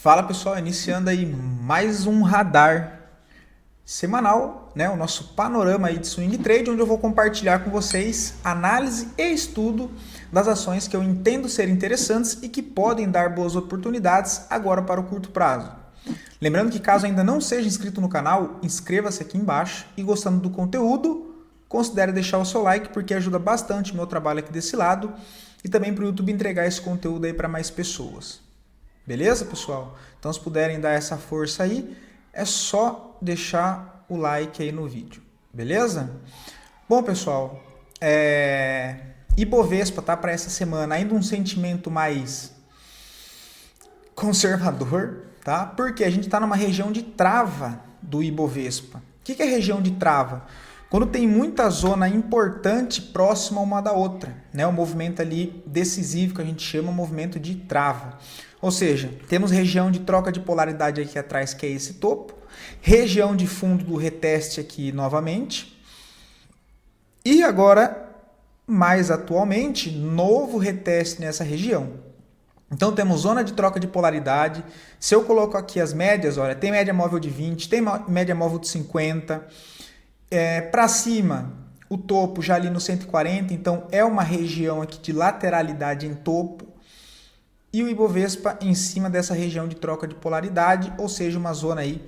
Fala pessoal, iniciando aí mais um radar semanal, né? O nosso panorama aí de swing trade, onde eu vou compartilhar com vocês análise e estudo das ações que eu entendo ser interessantes e que podem dar boas oportunidades agora para o curto prazo. Lembrando que caso ainda não seja inscrito no canal, inscreva-se aqui embaixo e gostando do conteúdo, considere deixar o seu like porque ajuda bastante o meu trabalho aqui desse lado e também para o YouTube entregar esse conteúdo aí para mais pessoas. Beleza, pessoal? Então, se puderem dar essa força aí, é só deixar o like aí no vídeo. Beleza? Bom, pessoal, Ibovespa, tá? Para essa semana, ainda um sentimento mais conservador, tá? Porque a gente está numa região de trava do Ibovespa. O que é região de trava? Quando tem muita zona importante próxima uma da outra, né? O movimento ali decisivo que a gente chama movimento de trava. Ou seja, temos região de troca de polaridade aqui atrás, que é esse topo, região de fundo do reteste aqui novamente, e agora, mais atualmente, novo reteste nessa região. Então temos zona de troca de polaridade. Se eu coloco aqui as médias, olha, tem média móvel de 20, tem média móvel de 50, para cima o topo já ali no 140, então é uma região aqui de lateralidade em topo, e o Ibovespa em cima dessa região de troca de polaridade, ou seja, uma zona aí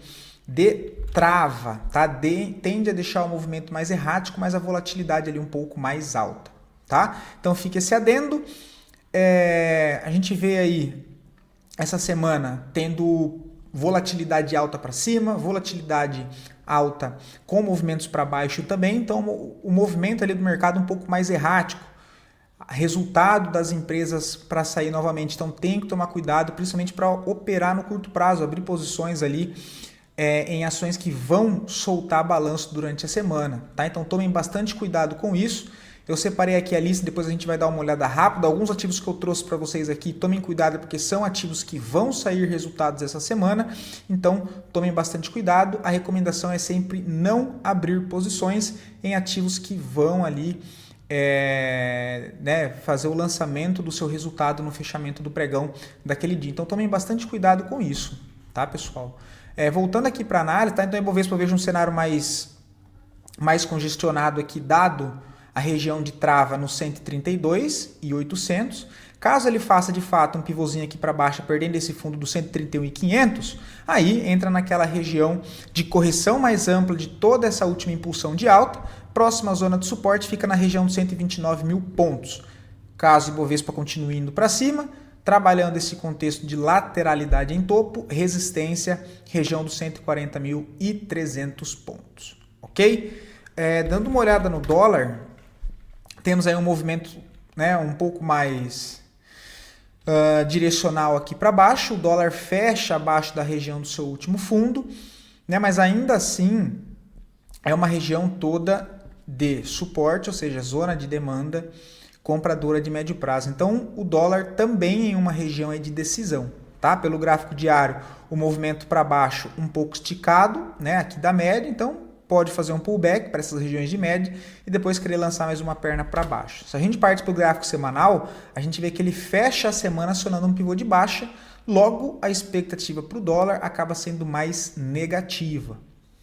de trava, tá? Tende a deixar o movimento mais errático, mas a volatilidade ali um pouco mais alta, tá? Então fica esse adendo. A gente vê aí essa semana tendo volatilidade alta para cima, volatilidade alta com movimentos para baixo também, então o movimento ali do mercado um pouco mais errático, resultado das empresas para sair novamente, então tem que tomar cuidado, principalmente para operar no curto prazo, abrir posições ali em ações que vão soltar balanço durante a semana, tá? Então tomem bastante cuidado com isso. Eu separei aqui a lista, depois a gente vai dar uma olhada rápida. Alguns ativos que eu trouxe para vocês aqui, tomem cuidado porque são ativos que vão sair resultados essa semana, então tomem bastante cuidado. A recomendação é sempre não abrir posições em ativos que vão ali fazer o lançamento do seu resultado no fechamento do pregão daquele dia. Então tomem bastante cuidado com isso, tá, pessoal? Voltando aqui para a análise, tá? Então, Ibovespa eu vejo um cenário mais congestionado aqui, dado a região de trava no 132.800. Caso ele faça de fato um pivôzinho aqui para baixo, perdendo esse fundo do 131.500, aí entra naquela região de correção mais ampla de toda essa última impulsão de alta. Próxima zona de suporte fica na região de 129 mil pontos. Caso o Ibovespa continue indo para cima, trabalhando esse contexto de lateralidade em topo, resistência, região dos 140.300 pontos. Ok? Dando uma olhada no dólar, temos aí um movimento, né, um pouco mais direcional aqui para baixo. O dólar fecha abaixo da região do seu último fundo, né, mas ainda assim é uma região toda de suporte, ou seja, zona de demanda compradora de médio prazo. Então, o dólar também em uma região aí de decisão, tá? Pelo gráfico diário, o movimento para baixo um pouco esticado, né, aqui da média, então pode fazer um pullback para essas regiões de média e depois querer lançar mais uma perna para baixo. Se a gente parte para o gráfico semanal, a gente vê que ele fecha a semana acionando um pivô de baixa, logo a expectativa para o dólar acaba sendo mais negativa,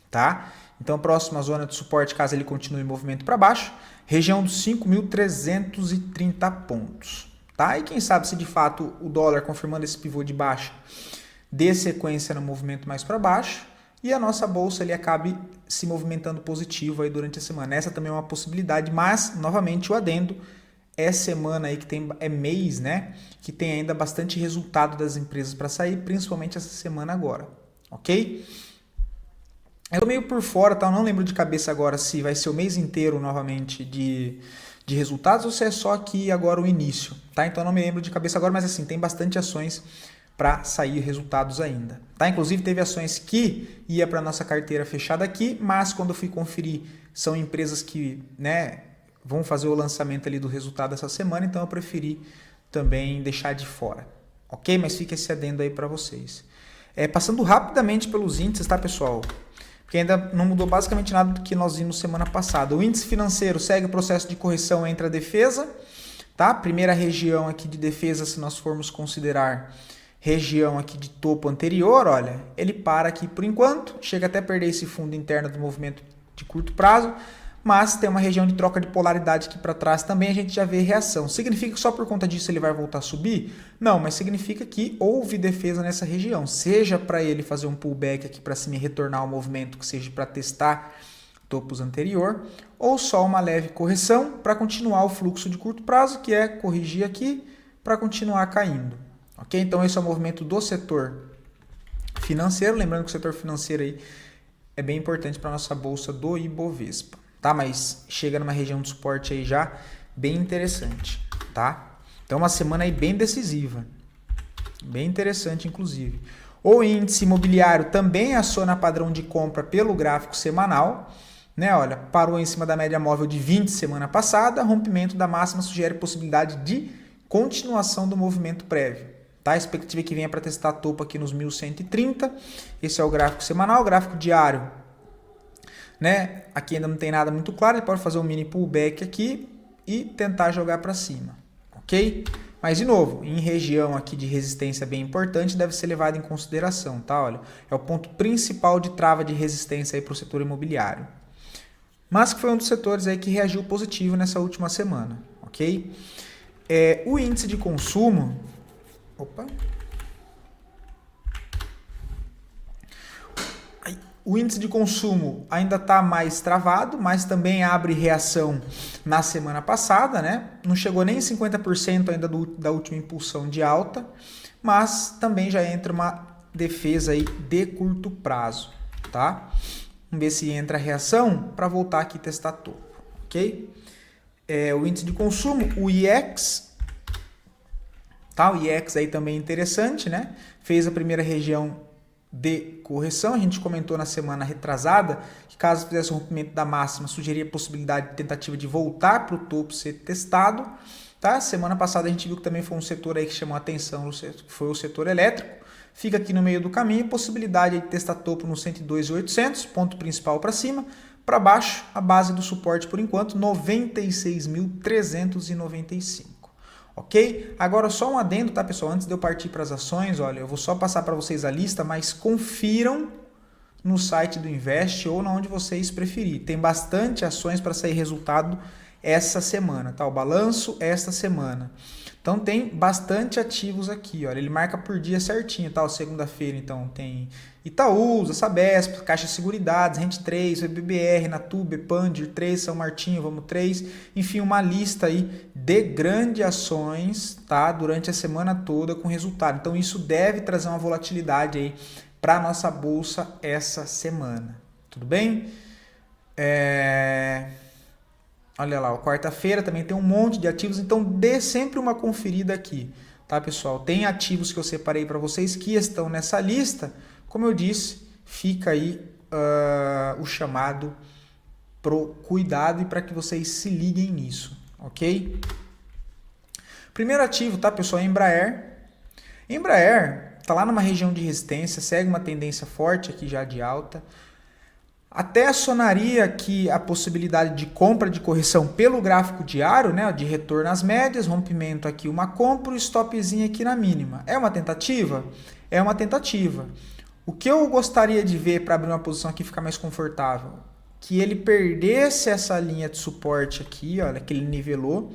tá? Então, a próxima zona de suporte, caso ele continue em movimento para baixo, região dos 5.330 pontos. Tá? E quem sabe se de fato o dólar, confirmando esse pivô de baixa, dê sequência no movimento mais para baixo e a nossa bolsa ali acabe se movimentando positivo aí durante a semana. Essa também é uma possibilidade, mas, novamente, o adendo é semana aí que tem, mês, né? Que tem ainda bastante resultado das empresas para sair, principalmente essa semana agora, ok? Eu tô meio por fora, tá? Eu não lembro de cabeça agora se vai ser o mês inteiro novamente de resultados ou se é só aqui agora o início, tá? Então eu não me lembro de cabeça agora, mas assim, tem bastante ações para sair resultados ainda, tá? Inclusive teve ações que ia para nossa carteira fechada aqui, mas quando eu fui conferir, são empresas que, né, vão fazer o lançamento ali do resultado essa semana, então eu preferi também deixar de fora, ok? Mas fica esse adendo aí para vocês. Passando rapidamente pelos índices, tá, pessoal? Porque ainda não mudou basicamente nada do que nós vimos semana passada. O índice financeiro segue o processo de correção entre a defesa, tá? Primeira região aqui de defesa, se nós formos considerar região aqui de topo anterior, olha, ele para aqui por enquanto, chega até a perder esse fundo interno do movimento de curto prazo, mas tem uma região de troca de polaridade aqui para trás também, a gente já vê reação. Significa que só por conta disso ele vai voltar a subir? Não, mas significa que houve defesa nessa região, seja para ele fazer um pullback aqui para cima e retornar ao movimento, que seja para testar topos anterior, ou só uma leve correção para continuar o fluxo de curto prazo, que é corrigir aqui para continuar caindo. Ok? Então esse é o movimento do setor financeiro, lembrando que o setor financeiro aí é bem importante para a nossa bolsa do Ibovespa. Tá? Mas chega numa região de suporte aí já bem interessante, tá? Então uma semana aí bem decisiva, bem interessante inclusive. O índice imobiliário também aciona padrão de compra pelo gráfico semanal, né? Olha, parou em cima da média móvel de 20 semana passada, rompimento da máxima sugere possibilidade de continuação do movimento prévio. Tá? A expectativa é que venha para testar topo aqui nos 1130, esse é o gráfico semanal, o gráfico diário, né? Aqui ainda não tem nada muito claro, ele pode fazer um mini pullback aqui e tentar jogar para cima, ok? Mas de novo, em região aqui de resistência bem importante, deve ser levado em consideração, tá? Olha, é o ponto principal de trava de resistência aí para o setor imobiliário. Mas que foi um dos setores aí que reagiu positivo nessa última semana, ok? O índice de consumo... Opa... O índice de consumo ainda está mais travado, mas também abre reação na semana passada, né? Não chegou nem 50% ainda da última impulsão de alta, mas também já entra uma defesa aí de curto prazo, tá? Vamos ver se entra a reação para voltar aqui e testar topo, ok? O índice de consumo, o IEX, tá? O IEX aí também é interessante, né? Fez a primeira região de correção, a gente comentou na semana retrasada que caso fizesse o rompimento da máxima, sugeria a possibilidade de tentativa de voltar para o topo ser testado, tá? Semana passada a gente viu que também foi um setor aí que chamou a atenção, foi o setor elétrico, fica aqui no meio do caminho, possibilidade de testar topo no 102.800, ponto principal para cima, para baixo, a base do suporte por enquanto, 96.395. Ok? Agora só um adendo, tá, pessoal? Antes de eu partir para as ações, olha, eu vou só passar para vocês a lista, mas confiram no site do Invest ou na onde vocês preferirem. Tem bastante ações para sair resultado essa semana, tá? O balanço esta semana. Então tem bastante ativos aqui, olha, ele marca por dia certinho, tá? Segunda-feira, então, tem Itaúsa, Sabesp, Caixa Seguridades, Rente 3, BBR, Natura, Pandir 3, São Martinho, Vamos 3, enfim, uma lista aí de grandes ações, tá? Durante a semana toda com resultado. Então isso deve trazer uma volatilidade aí para a nossa bolsa essa semana. Tudo bem? Olha lá, quarta-feira também tem um monte de ativos, então dê sempre uma conferida aqui, tá, pessoal? Tem ativos que eu separei para vocês que estão nessa lista. Como eu disse, fica aí o chamado pro cuidado e para que vocês se liguem nisso, ok? Primeiro ativo, tá, pessoal? Embraer. Embraer está lá numa região de resistência, segue uma tendência forte aqui já de alta. Até acionaria aqui a possibilidade de compra de correção pelo gráfico diário, né, de retorno às médias, rompimento aqui uma compra e stopzinho aqui na mínima. É uma tentativa? É uma tentativa. O que eu gostaria de ver para abrir uma posição aqui e ficar mais confortável? Que ele perdesse essa linha de suporte aqui, olha, que ele nivelou,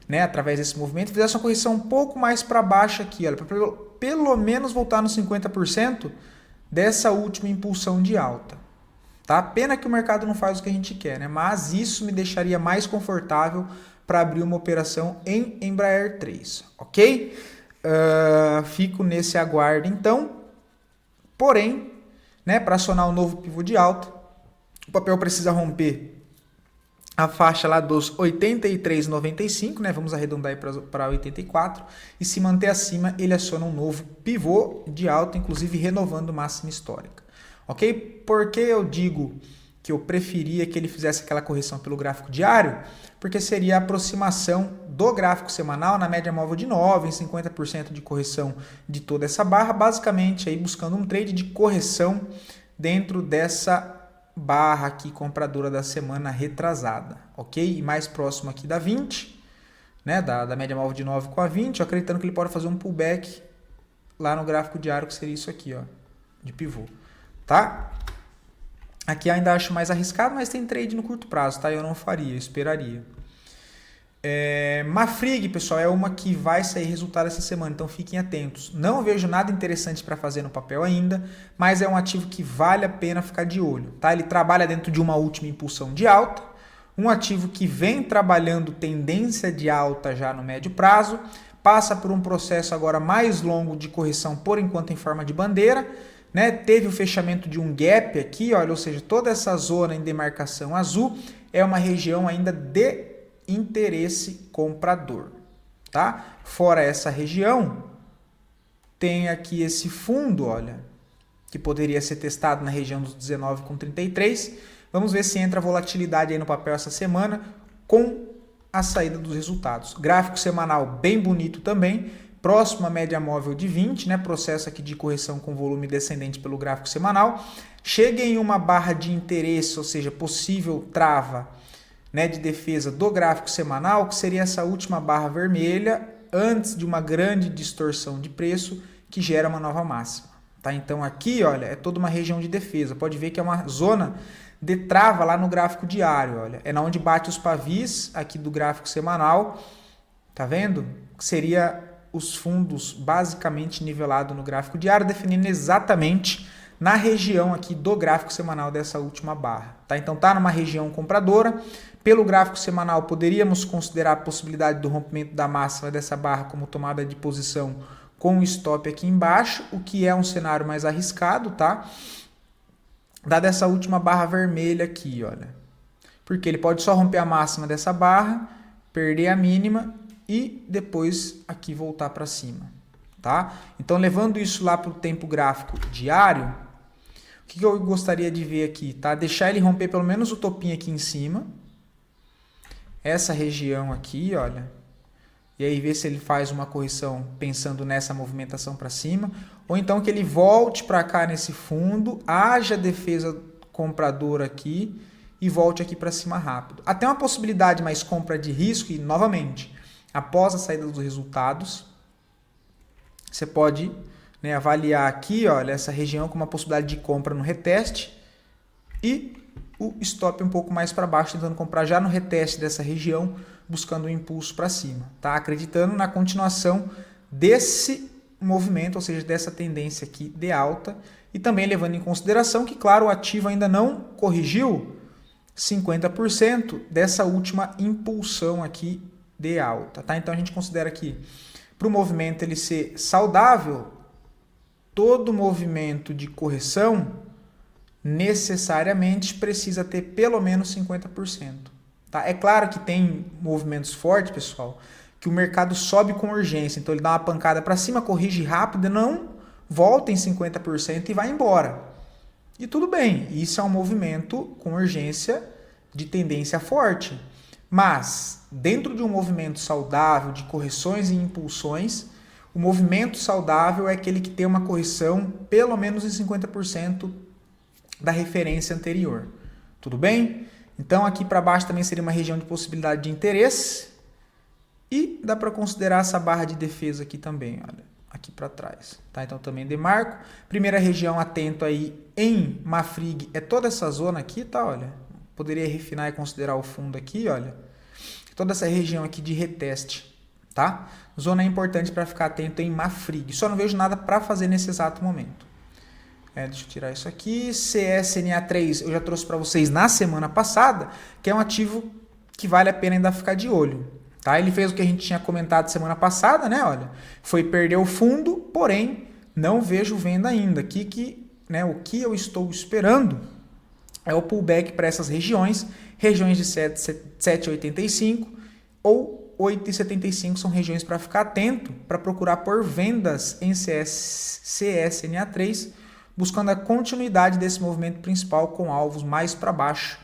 né, através desse movimento, fizesse uma correção um pouco mais para baixo aqui, olha, para pelo menos voltar nos 50% dessa última impulsão de alta. Tá? Pena que o mercado não faz o que a gente quer, né? Mas isso me deixaria mais confortável para abrir uma operação em Embraer 3, ok? Fico nesse aguardo então. Porém, né, para acionar o novo pivô de alta, o papel precisa romper a faixa lá dos 83,95, né? Vamos arredondar aí para 84. E se manter acima, ele aciona um novo pivô de alta, inclusive renovando máxima histórica. Ok? Por que eu digo que eu preferia que ele fizesse aquela correção pelo gráfico diário? Porque seria a aproximação do gráfico semanal na média móvel de 9, em 50% de correção de toda essa barra, basicamente aí buscando um trade de correção dentro dessa barra aqui compradora da semana retrasada, ok? E mais próximo aqui da 20, né? Da média móvel de 9 com a 20, acreditando que ele pode fazer um pullback lá no gráfico diário, que seria isso aqui, ó, de pivô, tá? Aqui ainda acho mais arriscado, mas tem trade no curto prazo, tá? Eu não faria, eu esperaria. Mafrig, pessoal, é uma que vai sair resultado essa semana, então fiquem atentos. Não vejo nada interessante para fazer no papel ainda, mas é um ativo que vale a pena ficar de olho, tá? Ele trabalha dentro de uma última impulsão de alta, um ativo que vem trabalhando tendência de alta já no médio prazo, passa por um processo agora mais longo de correção, por enquanto em forma de bandeira, né? Teve o fechamento de um gap aqui, olha, ou seja, toda essa zona em demarcação azul é uma região ainda de interesse comprador, tá? Fora essa região, tem aqui esse fundo, olha, que poderia ser testado na região dos 19,33. Vamos ver se entra volatilidade aí no papel essa semana com a saída dos resultados. Gráfico semanal bem bonito também, próximo à média móvel de 20, né? Processo aqui de correção com volume descendente pelo gráfico semanal. Chega em uma barra de interesse, ou seja, possível trava, né, de defesa do gráfico semanal, que seria essa última barra vermelha, antes de uma grande distorção de preço que gera uma nova máxima. Tá? Então aqui, olha, é toda uma região de defesa. Pode ver que é uma zona de trava lá no gráfico diário. Olha. É na onde bate os pavis aqui do gráfico semanal. Tá vendo? Que seria os fundos basicamente nivelado no gráfico diário, definindo exatamente na região aqui do gráfico semanal dessa última barra. Tá? Então tá numa região compradora. Pelo gráfico semanal, poderíamos considerar a possibilidade do rompimento da máxima dessa barra como tomada de posição com um stop aqui embaixo, o que é um cenário mais arriscado, tá? Dada essa última barra vermelha aqui, olha. Porque ele pode só romper a máxima dessa barra, perder a mínima e depois aqui voltar para cima, tá? Então, levando isso lá para o tempo gráfico diário, o que eu gostaria de ver aqui, tá? Deixar ele romper pelo menos o topinho aqui em cima, essa região aqui, olha, e aí ver se ele faz uma correção pensando nessa movimentação para cima, ou então que ele volte para cá nesse fundo, haja defesa compradora aqui e volte aqui para cima rápido. Até uma possibilidade mais compra de risco, e novamente, após a saída dos resultados, você pode, né, avaliar aqui, olha, essa região com uma possibilidade de compra no reteste e o stop um pouco mais para baixo, tentando comprar já no reteste dessa região, buscando um impulso para cima, tá? Acreditando na continuação desse movimento, ou seja, dessa tendência aqui de alta, e também levando em consideração que, claro, o ativo ainda não corrigiu 50% dessa última impulsão aqui de alta, tá? Então a gente considera que para o movimento ele ser saudável, todo movimento de correção necessariamente precisa ter pelo menos 50%. Tá? É claro que tem movimentos fortes, pessoal, que o mercado sobe com urgência. Então ele dá uma pancada para cima, corrige rápido, não volta em 50% e vai embora. E tudo bem, isso é um movimento com urgência de tendência forte. Mas, dentro de um movimento saudável de correções e impulsões, o movimento saudável é aquele que tem uma correção pelo menos em 50% da referência anterior. Tudo bem? Então aqui para baixo também seria uma região de possibilidade de interesse e dá para considerar essa barra de defesa aqui também, olha, aqui para trás, tá? Então também demarco. Primeira região atento aí em Mafrig é toda essa zona aqui, tá? Olha, poderia refinar e considerar o fundo aqui, olha. Toda essa região aqui de reteste, tá? Zona importante para ficar atento em Mafrig. Só não vejo nada para fazer nesse exato momento. Deixa eu tirar isso aqui. CSNA3 eu já trouxe para vocês na semana passada, que é um ativo que vale a pena ainda ficar de olho. Tá? Ele fez o que a gente tinha comentado semana passada, né? Olha, foi perder o fundo, porém não vejo venda ainda. Aqui né, o que eu estou esperando é o pullback para essas regiões de 7,85 ou 8,75 são regiões para ficar atento, para procurar por vendas em CSNA3, buscando a continuidade desse movimento principal com alvos mais para baixo,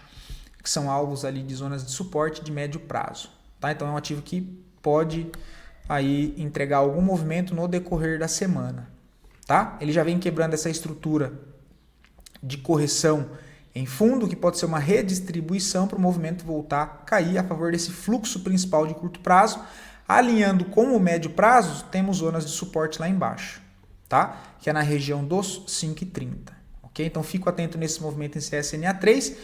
que são alvos ali de zonas de suporte de médio prazo. Tá? Então é um ativo que pode aí entregar algum movimento no decorrer da semana. Tá? Ele já vem quebrando essa estrutura de correção em fundo, que pode ser uma redistribuição para o movimento voltar a cair a favor desse fluxo principal de curto prazo. Alinhando com o médio prazo, temos zonas de suporte lá embaixo. Tá? tá? Que é na região dos 5,30, ok? Então fico atento nesse movimento em CSNA3,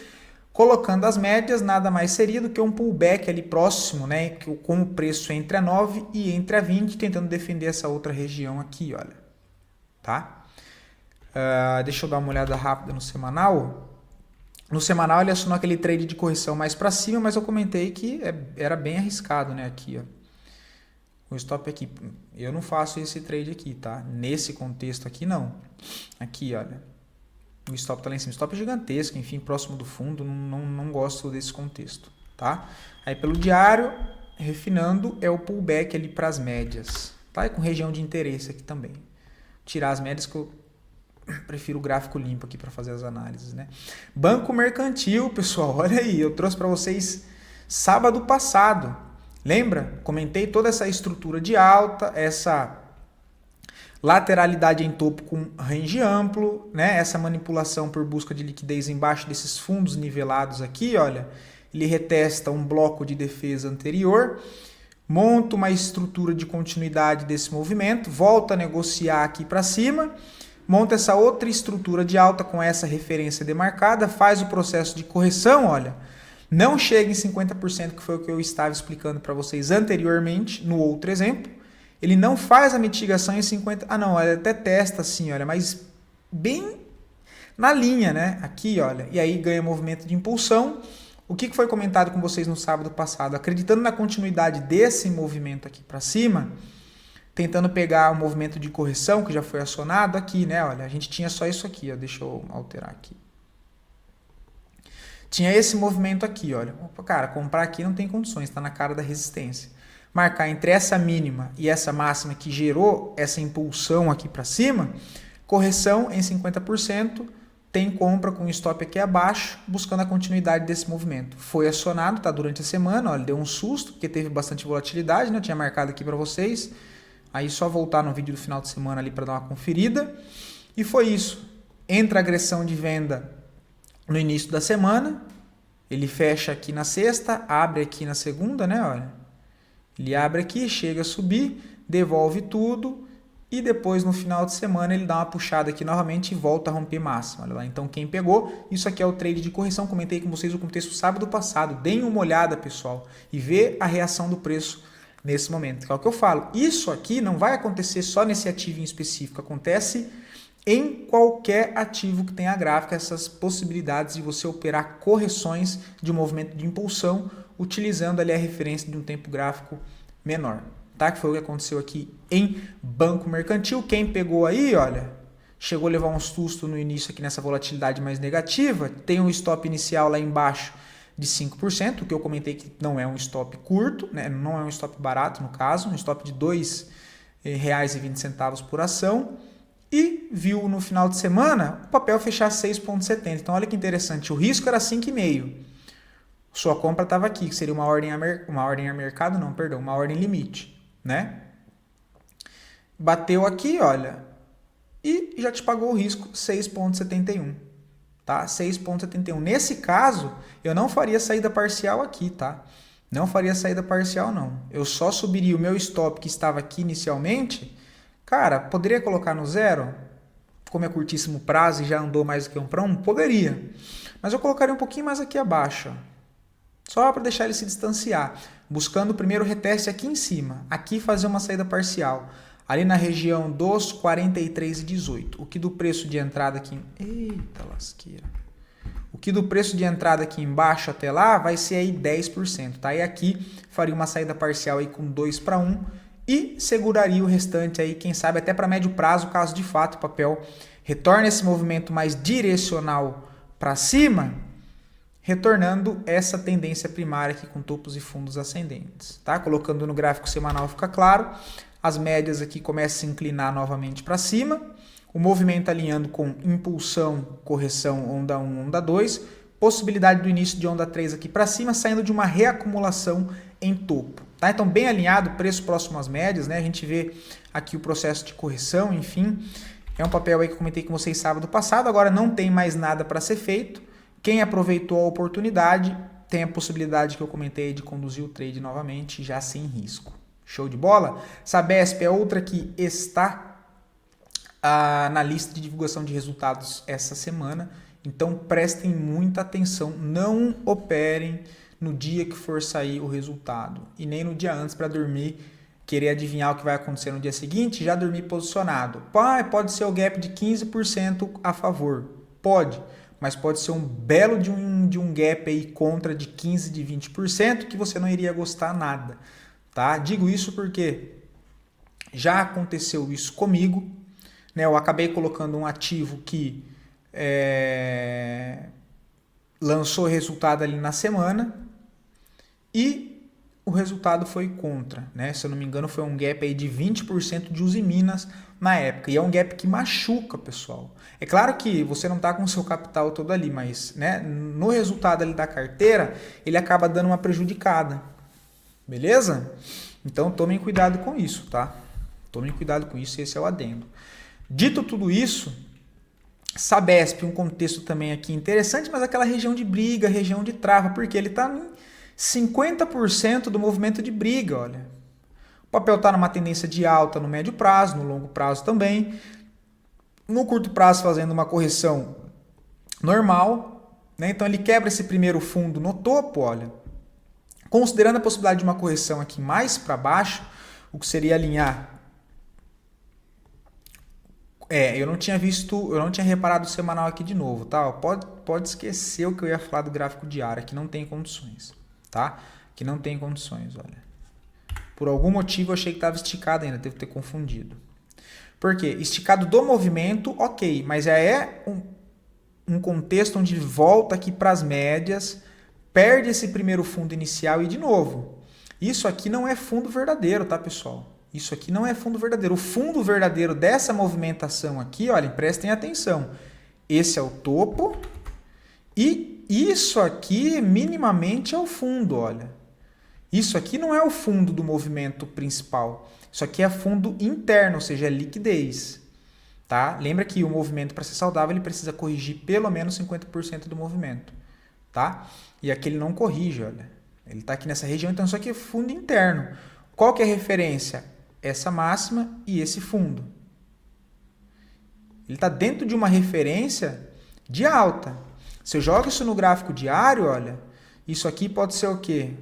colocando as médias, nada mais seria do que um pullback ali próximo, né? Com o preço entre a 9 e entre a 20, tentando defender essa outra região aqui, olha, tá? Deixa eu dar uma olhada rápida no semanal. No semanal ele acionou aquele trade de correção mais para cima, mas eu comentei que era bem arriscado, né? Aqui, ó. O stop aqui. Eu não faço esse trade aqui, tá? Nesse contexto aqui, não. Aqui, olha. O stop tá lá em cima. Stop gigantesco, enfim, próximo do fundo. Não gosto desse contexto, tá? Aí pelo diário, refinando, é o pullback ali para as médias, tá? E com região de interesse aqui também. Tirar as médias que eu prefiro o gráfico limpo aqui para fazer as análises, né? Banco Mercantil, pessoal, olha aí, eu trouxe para vocês sábado passado. Lembra? Comentei toda essa estrutura de alta, essa lateralidade em topo com range amplo, né? Essa manipulação por busca de liquidez embaixo desses fundos nivelados aqui, olha. Ele retesta um bloco de defesa anterior, monta uma estrutura de continuidade desse movimento, volta a negociar aqui para cima, monta essa outra estrutura de alta com essa referência demarcada, faz o processo de correção, olha, não chega em 50%, que foi o que eu estava explicando para vocês anteriormente, no outro exemplo, ele não faz a mitigação em 50%, ele até testa assim, olha, mas bem na linha, né, aqui, olha, e aí ganha movimento de impulsão. O que foi comentado com vocês no sábado passado? Acreditando na continuidade desse movimento aqui para cima, tentando pegar o movimento de correção que já foi acionado aqui, né? Olha, a gente tinha só isso aqui, ó. Deixa eu alterar aqui. Tinha esse movimento aqui, olha. Opa, cara, comprar aqui não tem condições, está na cara da resistência. Marcar entre essa mínima e essa máxima que gerou essa impulsão aqui para cima, correção em 50%, tem compra com stop aqui abaixo, buscando a continuidade desse movimento. Foi acionado, tá? Durante a semana, olha, deu um susto, porque teve bastante volatilidade, né? Eu tinha marcado aqui para vocês. Aí só voltar no vídeo do final de semana ali para dar uma conferida. E foi isso. Entra a agressão de venda no início da semana. Ele fecha aqui na sexta, abre aqui na segunda, né? Olha. Ele abre aqui, chega a subir, devolve tudo. E depois, no final de semana, ele dá uma puxada aqui novamente e volta a romper máxima. Olha lá. Então, quem pegou, isso aqui é o trade de correção. Comentei com vocês o contexto sábado passado. Deem uma olhada, pessoal, e vê a reação do preço nesse momento. Que é o que eu falo. Isso aqui não vai acontecer só nesse ativo em específico. Acontece em qualquer ativo que tenha gráfica, essas possibilidades de você operar correções de um movimento de impulsão, utilizando ali a referência de um tempo gráfico menor. Tá? Que foi o que aconteceu aqui em Banco Mercantil. Quem pegou aí, olha, chegou a levar um susto no início aqui nessa volatilidade mais negativa, tem um stop inicial lá embaixo de 5%, o que eu comentei que não é um stop curto, né? Não é um stop barato no caso, um stop de R$ 2,20 por ação, e viu no final de semana o papel fechar 6,70. Então olha que interessante, o risco era 5,5. Sua compra estava aqui, que seria uma ordem a mercado, não, perdão, uma ordem limite, né? Bateu aqui, olha, e já te pagou o risco 6,71, tá? 6,71. Nesse caso, eu não faria saída parcial aqui, tá? Não faria saída parcial, não. Eu só subiria o meu stop que estava aqui inicialmente. Cara, poderia colocar no zero? Como é curtíssimo prazo e já andou mais do que um para um? Poderia. Mas eu colocaria um pouquinho mais aqui abaixo, ó. Só para deixar ele se distanciar, buscando o primeiro reteste aqui em cima, aqui fazer uma saída parcial, ali na região dos 43,18. O que do preço de entrada aqui... Eita lasqueira. O que do preço de entrada aqui embaixo até lá vai ser aí 10%, tá? E aqui faria uma saída parcial aí com 2 para 1 e seguraria o restante aí, quem sabe até para médio prazo, caso de fato o papel retorne esse movimento mais direcional para cima, retornando essa tendência primária aqui com topos e fundos ascendentes, tá? Colocando no gráfico semanal fica claro, as médias aqui começam a se inclinar novamente para cima, o movimento alinhando com impulsão, correção, onda 1, onda 2, possibilidade do início de onda 3 aqui para cima, saindo de uma reacumulação em topo, tá? Então bem alinhado, preço próximo às médias, né? A gente vê aqui o processo de correção, enfim, é um papel aí que eu comentei com vocês sábado passado, agora não tem mais nada para ser feito. Quem aproveitou a oportunidade tem a possibilidade que eu comentei de conduzir o trade novamente, já sem risco. Show de bola? Sabesp é outra que está na lista de divulgação de resultados essa semana. Então prestem muita atenção, não operem no dia que for sair o resultado e nem no dia antes para dormir, querer adivinhar o que vai acontecer no dia seguinte, já dormir posicionado. Pode ser o gap de 15% a favor, pode, mas pode ser um belo de um gap aí contra de 15%, de 20% que você não iria gostar nada, tá? Digo isso porque já aconteceu isso comigo, né? Eu acabei colocando um ativo que lançou resultado ali na semana e o resultado foi contra, né? Se eu não me engano, foi um gap aí de 20% de Usiminas na época. E é um gap que machuca, pessoal. É claro que você não está com o seu capital todo ali, mas, né, no resultado ali da carteira, ele acaba dando uma prejudicada. Beleza? Então tomem cuidado com isso, tá? Tomem cuidado com isso, esse é o adendo. Dito tudo isso, Sabesp, um contexto também aqui interessante, mas aquela região de briga, região de trava, porque ele está em 50% do movimento de briga, olha. O papel está numa tendência de alta no médio prazo, no longo prazo também. No curto prazo fazendo uma correção normal, né? Então ele quebra esse primeiro fundo no topo, olha. Considerando a possibilidade de uma correção aqui mais para baixo, o que seria alinhar... eu não tinha reparado o semanal aqui de novo, tá? Pode esquecer o que eu ia falar do gráfico diário, que não tem condições, tá? Que não tem condições, olha. Por algum motivo eu achei que estava esticado ainda, devo ter confundido. Por quê? Esticado do movimento, ok, mas já é um contexto onde volta aqui para as médias, perde esse primeiro fundo inicial e de novo. Isso aqui não é fundo verdadeiro, tá, pessoal? Isso aqui não é fundo verdadeiro. O fundo verdadeiro dessa movimentação aqui, olha, prestem atenção. Esse é o topo e isso aqui minimamente é o fundo, olha. Isso aqui não é o fundo do movimento principal. Isso aqui é fundo interno, ou seja, é liquidez. Tá? Lembra que o movimento, para ser saudável, ele precisa corrigir pelo menos 50% do movimento. Tá? E aqui ele não corrige, olha. Ele está aqui nessa região, então isso aqui é fundo interno. Qual que é a referência? Essa máxima e esse fundo. Ele está dentro de uma referência de alta. Se eu jogo isso no gráfico diário, olha, isso aqui pode ser o quê?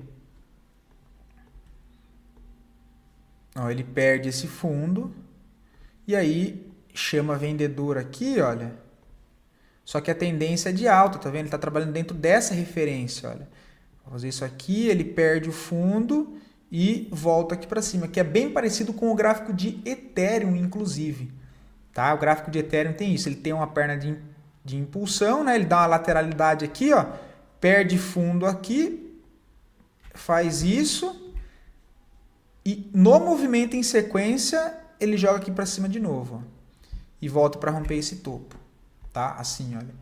Ó, ele perde esse fundo e aí chama vendedor aqui, olha. Só que a tendência é de alta, tá vendo? Ele está trabalhando dentro dessa referência, olha. Vou fazer isso aqui, ele perde o fundo e volta aqui para cima, que é bem parecido com o gráfico de Ethereum, inclusive. Tá? O gráfico de Ethereum tem isso, ele tem uma perna de impulsão, né? Ele dá uma lateralidade aqui, ó, perde fundo aqui, faz isso e no movimento em sequência ele joga aqui para cima de novo, ó, e volta para romper esse topo. Tá? Assim, olha.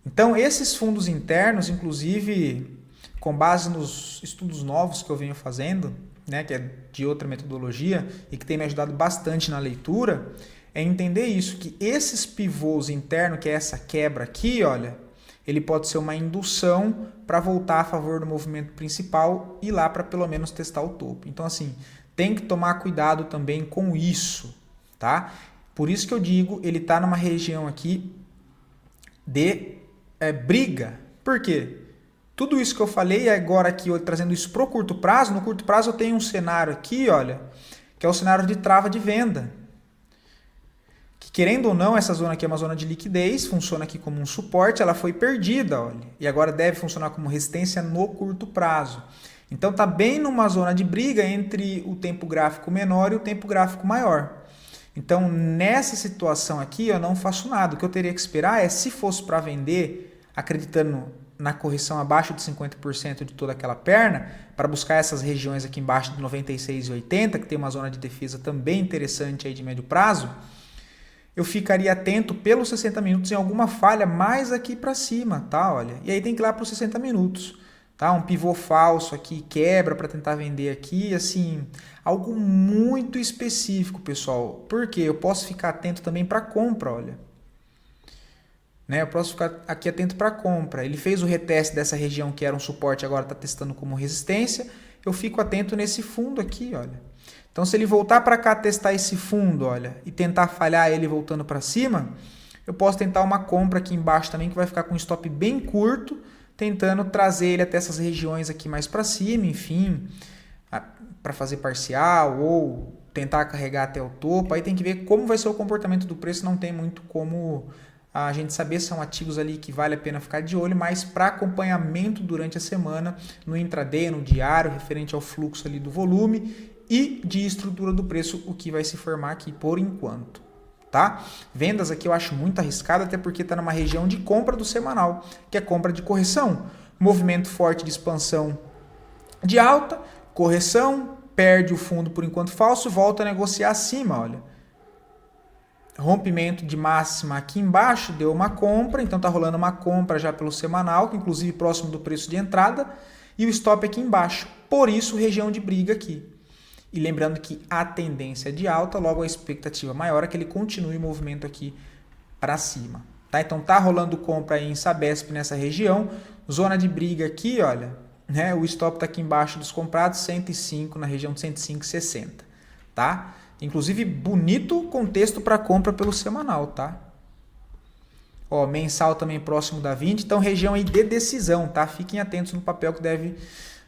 Então, esses fundos internos, inclusive... com base nos estudos novos que eu venho fazendo, né, que é de outra metodologia e que tem me ajudado bastante na leitura, é entender isso, que esses pivôs internos, que é essa quebra aqui, olha, ele pode ser uma indução para voltar a favor do movimento principal e ir lá para pelo menos testar o topo. Então, assim, tem que tomar cuidado também com isso, tá? Por isso que eu digo, ele está numa região aqui de briga. Por quê? Tudo isso que eu falei agora aqui, trazendo isso para o curto prazo, no curto prazo eu tenho um cenário aqui, olha, que é o cenário de trava de venda. Que querendo ou não, essa zona aqui é uma zona de liquidez, funciona aqui como um suporte, ela foi perdida, olha, e agora deve funcionar como resistência no curto prazo. Então está bem numa zona de briga entre o tempo gráfico menor e o tempo gráfico maior. Então nessa situação aqui eu não faço nada, o que eu teria que esperar é, se fosse para vender, acreditando na correção abaixo de 50% de toda aquela perna, para buscar essas regiões aqui embaixo de 96,80, que tem uma zona de defesa também interessante aí de médio prazo, eu ficaria atento pelos 60 minutos em alguma falha mais aqui para cima, tá? Olha, e aí tem que ir lá para os 60 minutos, tá? Um pivô falso aqui, quebra para tentar vender aqui, assim, algo muito específico, pessoal. Porque eu posso ficar atento também para compra, olha. Né, eu posso ficar aqui atento para compra. Ele fez o reteste dessa região que era um suporte, agora está testando como resistência. Eu fico atento nesse fundo aqui, olha. Então, se ele voltar para cá testar esse fundo, olha, e tentar falhar ele voltando para cima, eu posso tentar uma compra aqui embaixo também, que vai ficar com um stop bem curto, tentando trazer ele até essas regiões aqui mais para cima, enfim, para fazer parcial ou tentar carregar até o topo. Aí tem que ver como vai ser o comportamento do preço, não tem muito como a gente saber, são ativos ali que vale a pena ficar de olho, mas para acompanhamento durante a semana, no intraday, no diário, referente ao fluxo ali do volume e de estrutura do preço, o que vai se formar aqui por enquanto. Tá? Vendas aqui eu acho muito arriscado, até porque está numa região de compra do semanal, que é compra de correção. Movimento forte de expansão de alta, correção, perde o fundo por enquanto falso, volta a negociar acima, olha. Rompimento de máxima aqui embaixo, deu uma compra, então está rolando uma compra já pelo semanal, que inclusive próximo do preço de entrada, e o stop aqui embaixo. Por isso, região de briga aqui. E lembrando que a tendência é de alta, logo a expectativa maior é que ele continue o movimento aqui para cima. Tá? Então tá rolando compra aí em Sabesp nessa região. Zona de briga aqui, olha, né? O stop está aqui embaixo dos comprados, 105 na região de 105,60. Tá? Inclusive, bonito contexto para compra pelo semanal, tá? Ó, mensal também próximo da 20, então região aí de decisão, tá? Fiquem atentos no papel que deve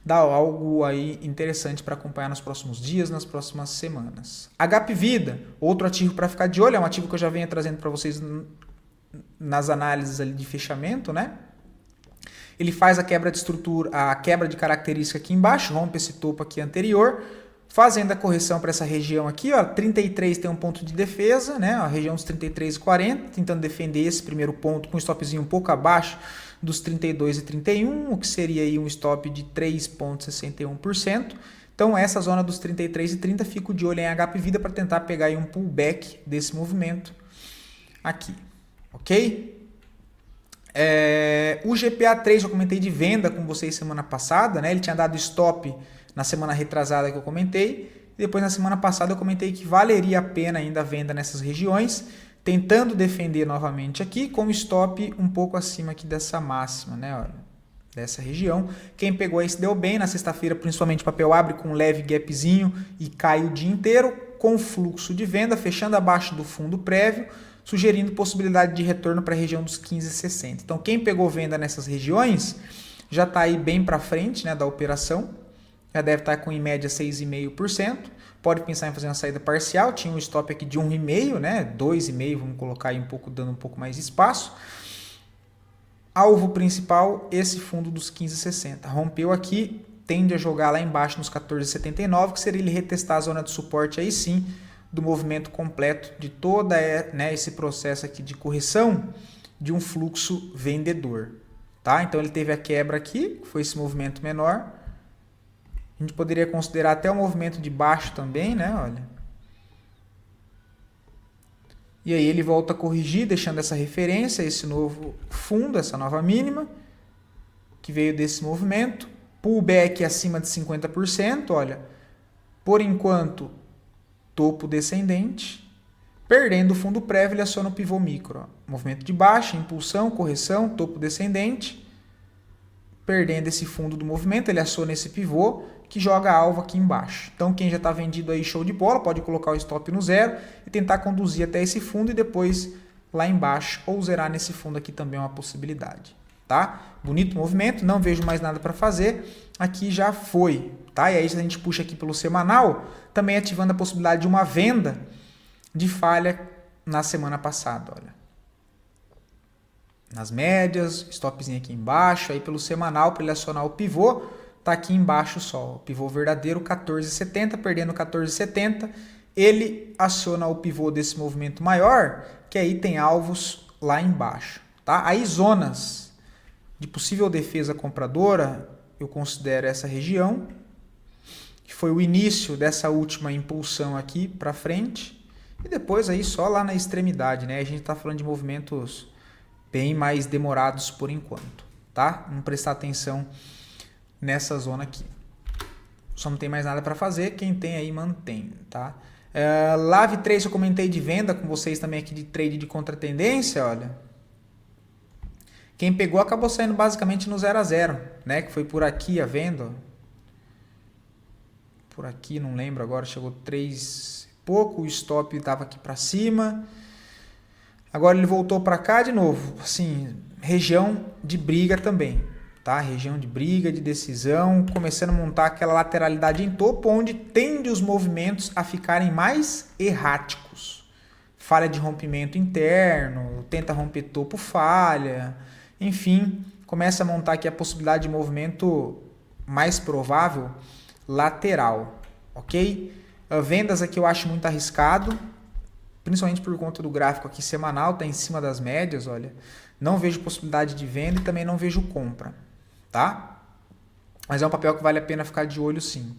dar algo aí interessante para acompanhar nos próximos dias, nas próximas semanas. HP Vida, outro ativo para ficar de olho, é um ativo que eu já venho trazendo para vocês nas análises ali de fechamento, né? Ele faz a quebra de estrutura, a quebra de característica aqui embaixo, rompe esse topo aqui anterior, fazendo a correção para essa região aqui, ó, 33 tem um ponto de defesa, né? A região dos 33,40, tentando defender esse primeiro ponto com um stopzinho um pouco abaixo dos 32,31, o que seria aí um stop de 3,61%. Então essa zona dos 33,30 fico de olho em HP Vida para tentar pegar aí um pullback desse movimento aqui, ok? O GPA3 eu comentei de venda com vocês semana passada, né? Ele tinha dado stop na semana retrasada que eu comentei, e depois na semana passada eu comentei que valeria a pena ainda a venda nessas regiões, tentando defender novamente aqui com stop um pouco acima aqui dessa máxima, né? Olha, dessa região. Quem pegou aí se deu bem, na sexta-feira principalmente o papel abre com um leve gapzinho e cai o dia inteiro, com fluxo de venda, fechando abaixo do fundo prévio, sugerindo possibilidade de retorno para a região dos 15,60. Então quem pegou venda nessas regiões já está aí bem para frente, né, da operação, já deve estar com em média 6,5%. Pode pensar em fazer uma saída parcial. Tinha um stop aqui de 1,5, né? 2,5, vamos colocar aí dando um pouco mais de espaço. Alvo principal, esse fundo dos 15,60. Rompeu aqui, tende a jogar lá embaixo nos 14,79, que seria ele retestar a zona de suporte aí sim, do movimento completo de toda, né, esse processo aqui de correção de um fluxo vendedor. Tá? Então ele teve a quebra aqui, foi esse movimento menor. A gente poderia considerar até o movimento de baixo também, né? Olha. E aí ele volta a corrigir, deixando essa referência, esse novo fundo, essa nova mínima, que veio desse movimento. Pullback acima de 50%, olha. Por enquanto, topo descendente. Perdendo o fundo prévio, ele aciona o pivô micro. Ó. Movimento de baixa, impulsão, correção, topo descendente. Perdendo esse fundo do movimento, ele aciona esse pivô, que joga alvo aqui embaixo. Então quem já está vendido aí, show de bola, pode colocar o stop no zero e tentar conduzir até esse fundo e depois lá embaixo ou zerar nesse fundo aqui também é uma possibilidade. Tá? Bonito movimento, não vejo mais nada para fazer, aqui já foi. Tá? E aí se a gente puxa aqui pelo semanal, também ativando a possibilidade de uma venda de falha na semana passada. Olha. Nas médias, stopzinho aqui embaixo, aí pelo semanal para ele acionar o pivô, está aqui embaixo só, o pivô verdadeiro 14,70, perdendo 14,70, ele aciona o pivô desse movimento maior, que aí tem alvos lá embaixo. Tá? Aí zonas de possível defesa compradora, eu considero essa região, que foi o início dessa última impulsão aqui para frente, e depois aí só lá na extremidade, né? A gente está falando de movimentos bem mais demorados por enquanto, tá? Vamos prestar atenção nessa zona aqui. Só não tem mais nada para fazer, quem tem aí mantém, tá? Lave 3 eu comentei de venda com vocês também aqui de trade de contratendência, olha. Quem pegou acabou saindo basicamente no 0 a 0, né? Que foi por aqui a venda, ó. por aqui, não lembro agora, chegou 3 e pouco, o stop estava aqui para cima. Agora ele voltou para cá de novo, assim, região de briga também, tá? Região de briga, de decisão, começando a montar aquela lateralidade em topo, onde tende os movimentos a ficarem mais erráticos. Falha de rompimento interno, tenta romper topo, falha, enfim, começa a montar aqui a possibilidade de movimento mais provável lateral, ok? Vendas aqui eu acho muito arriscado, principalmente por conta do gráfico aqui semanal, está em cima das médias, olha. Não vejo possibilidade de venda e também não vejo compra, tá? Mas é um papel que vale a pena ficar de olho sim.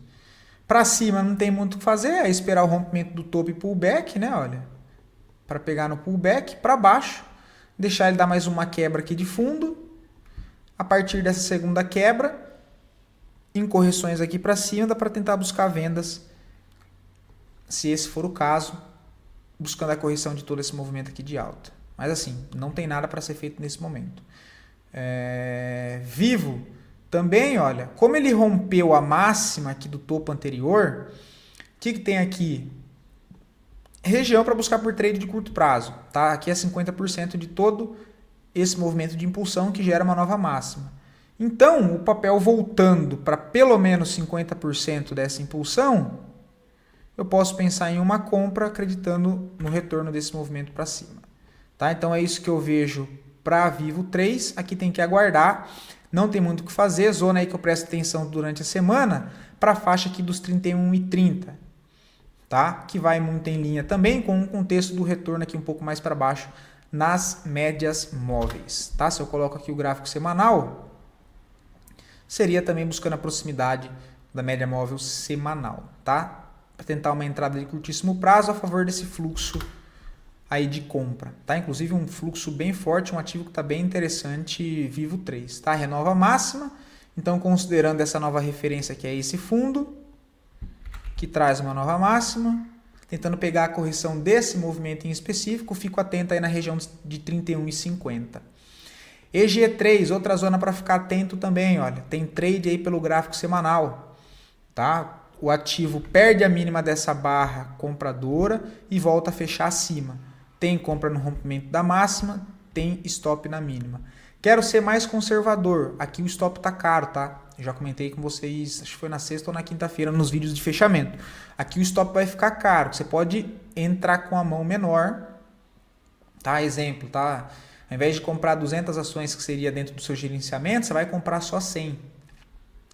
Para cima não tem muito o que fazer, é esperar o rompimento do topo e pullback, né, olha. Para pegar no pullback, para baixo, deixar ele dar mais uma quebra aqui de fundo. A partir dessa segunda quebra, em correções aqui para cima, dá para tentar buscar vendas, se esse for o caso, buscando a correção de todo esse movimento aqui de alta. Mas assim, não tem nada para ser feito nesse momento. Vivo, também, olha, como ele rompeu a máxima aqui do topo anterior, o que tem aqui? Região para buscar por trade de curto prazo. Tá? Aqui é 50% de todo esse movimento de impulsão que gera uma nova máxima. Então, o papel voltando para pelo menos 50% dessa impulsão, eu posso pensar em uma compra acreditando no retorno desse movimento para cima. Tá? Então é isso que eu vejo para Vivo 3. Aqui tem que aguardar, não tem muito o que fazer. Zona aí que eu presto atenção durante a semana para a faixa aqui dos 31,30. Tá? Que vai muito em linha também com o contexto do retorno aqui um pouco mais para baixo nas médias móveis. Tá? Se eu coloco aqui o gráfico semanal, seria também buscando a proximidade da média móvel semanal. Tá? Para tentar uma entrada de curtíssimo prazo a favor desse fluxo aí de compra, tá? Inclusive um fluxo bem forte, um ativo que está bem interessante, Vivo 3, tá? Renova a máxima, então considerando essa nova referência que é esse fundo, que traz uma nova máxima, tentando pegar a correção desse movimento em específico, fico atento aí na região de 31,50. EG3, outra zona para ficar atento também, olha, tem trade aí pelo gráfico semanal, tá? O ativo perde a mínima dessa barra compradora e volta a fechar acima. Tem compra no rompimento da máxima, tem stop na mínima. Quero ser mais conservador. Aqui o stop está caro, tá? Já comentei com vocês, acho que foi na sexta ou na quinta-feira, nos vídeos de fechamento. Aqui o stop vai ficar caro. Você pode entrar com a mão menor. Tá? Exemplo, tá? Ao invés de comprar 200 ações que seria dentro do seu gerenciamento, você vai comprar só 100.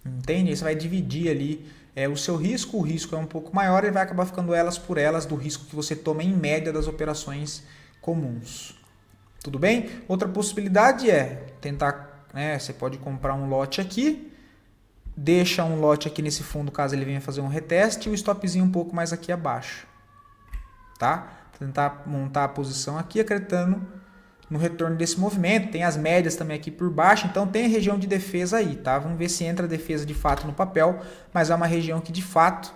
Entende? Aí você vai dividir ali o seu risco. O risco é um pouco maior e vai acabar ficando elas por elas do risco que você toma em média das operações comuns. Tudo bem? Outra possibilidade é tentar, você pode comprar um lote aqui, deixa um lote aqui nesse fundo caso ele venha fazer um reteste e o stopzinho um pouco mais aqui abaixo. Tá? Tentar montar a posição aqui acreditando no retorno desse movimento. Tem as médias também aqui por baixo, então tem a região de defesa aí, tá? Vamos ver se entra a defesa de fato no papel, mas é uma região que de fato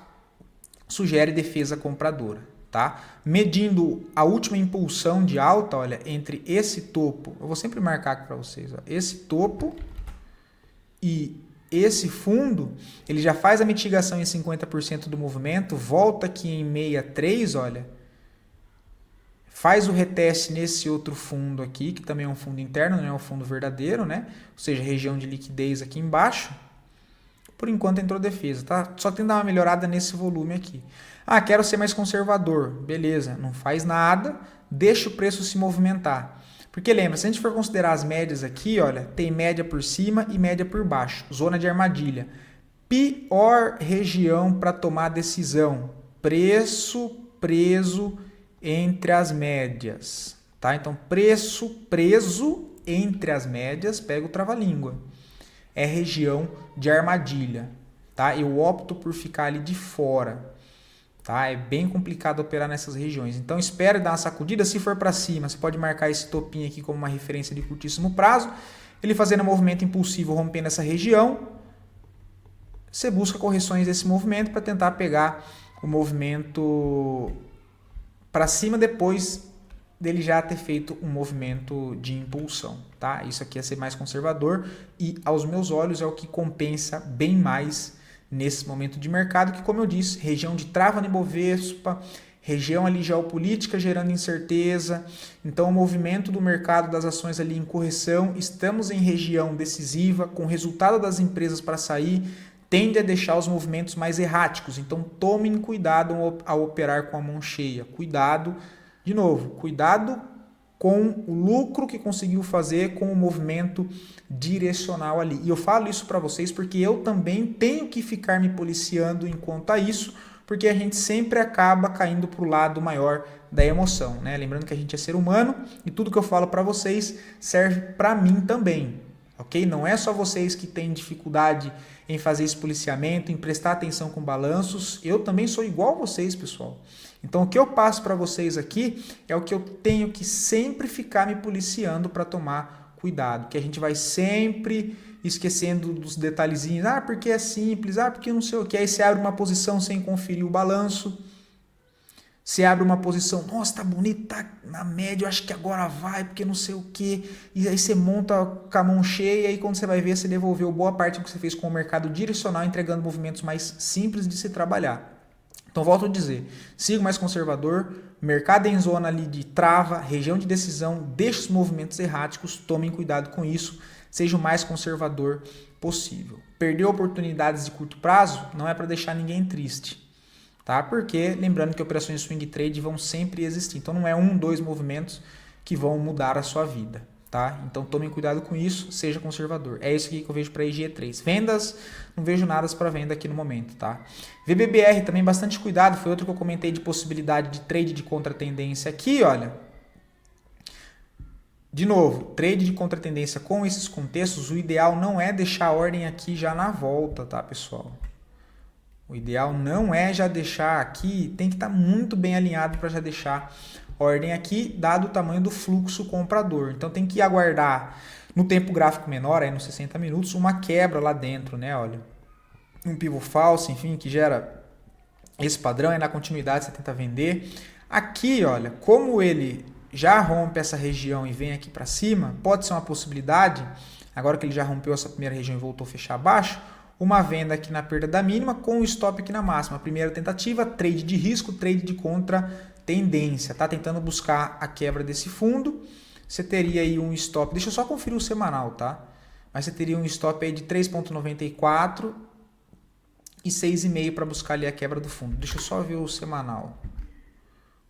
sugere defesa compradora, tá? Medindo a última impulsão de alta, olha, entre esse topo, eu vou sempre marcar aqui para vocês, ó, esse topo e esse fundo, ele já faz a mitigação em 50% do movimento, volta aqui em 63, olha, faz o reteste nesse outro fundo aqui, que também é um fundo interno, não é um fundo verdadeiro, né? Ou seja, região de liquidez aqui embaixo. Por enquanto entrou defesa, tá? Só tem que dar uma melhorada nesse volume aqui. Ah, quero ser mais conservador. Beleza, não faz nada, deixa o preço se movimentar. Porque lembra, se a gente for considerar as médias aqui, olha, tem média por cima e média por baixo. Zona de armadilha. Pior região para tomar decisão. Preço preso entre as médias, tá? Então, preço preso entre as médias, pega o trava-língua. É região de armadilha, tá? Eu opto por ficar ali de fora, tá? É bem complicado operar nessas regiões. Então, espere dar uma sacudida. Se for para cima, você pode marcar esse topinho aqui como uma referência de curtíssimo prazo. Ele fazendo um movimento impulsivo, rompendo essa região. Você busca correções desse movimento para tentar pegar o movimento para cima depois dele já ter feito um movimento de impulsão, tá? Isso aqui é ser mais conservador e aos meus olhos é o que compensa bem mais nesse momento de mercado, que, como eu disse, região de trava no Ibovespa, região ali geopolítica gerando incerteza, então o movimento do mercado das ações ali em correção, estamos em região decisiva, com o resultado das empresas para sair, tende a deixar os movimentos mais erráticos, então tomem cuidado ao operar com a mão cheia, cuidado, de novo, cuidado com o lucro que conseguiu fazer com o movimento direcional ali. E eu falo isso para vocês porque eu também tenho que ficar me policiando enquanto a isso, porque a gente sempre acaba caindo para o lado maior da emoção, né? Lembrando que a gente é ser humano e tudo que eu falo para vocês serve para mim também, ok? Não é só vocês que têm dificuldade em fazer esse policiamento, em prestar atenção com balanços, eu também sou igual a vocês, pessoal. Então o que eu passo para vocês aqui é o que eu tenho que sempre ficar me policiando para tomar cuidado, que a gente vai sempre esquecendo dos detalhezinhos, porque é simples, porque não sei o que, aí você abre uma posição sem conferir o balanço, você abre uma posição, nossa, tá bonito, tá na média, eu acho que agora vai, porque não sei o que, e aí você monta com a mão cheia, e quando você vai ver, você devolveu boa parte do que você fez com o mercado direcional, entregando movimentos mais simples de se trabalhar. Então, volto a dizer, siga mais conservador, mercado em zona ali de trava, região de decisão, deixe os movimentos erráticos, tomem cuidado com isso, seja o mais conservador possível. Perder oportunidades de curto prazo não é para deixar ninguém triste, tá? Porque, lembrando que operações swing trade vão sempre existir, então não é 1, 2 movimentos que vão mudar a sua vida, tá? Então tomem cuidado com isso, seja conservador. É isso aqui que eu vejo para IGE3. Vendas, não vejo nada para venda aqui no momento, tá? VBBR também bastante cuidado, foi outro que eu comentei de possibilidade de trade de contratendência aqui, olha. De novo, trade de contratendência com esses contextos, o ideal não é deixar a ordem aqui já na volta, tá, pessoal? O ideal não é já deixar aqui, tem que estar muito bem alinhado para já deixar ordem aqui, dado o tamanho do fluxo comprador. Então tem que aguardar no tempo gráfico menor, aí nos 60 minutos, uma quebra lá dentro, né? Olha, um pivô falso, enfim, que gera esse padrão, aí na continuidade você tenta vender. Aqui, olha, como ele já rompe essa região e vem aqui para cima, pode ser uma possibilidade, agora que ele já rompeu essa primeira região e voltou a fechar abaixo, uma venda aqui na perda da mínima com o stop aqui na máxima. Primeira tentativa, trade de risco, trade de contra-tendência. Tá tentando buscar a quebra desse fundo. Você teria aí um stop, deixa eu só conferir o semanal, tá? Mas você teria um stop aí de 3,94 e 6,5 para buscar ali a quebra do fundo. Deixa eu só ver o semanal.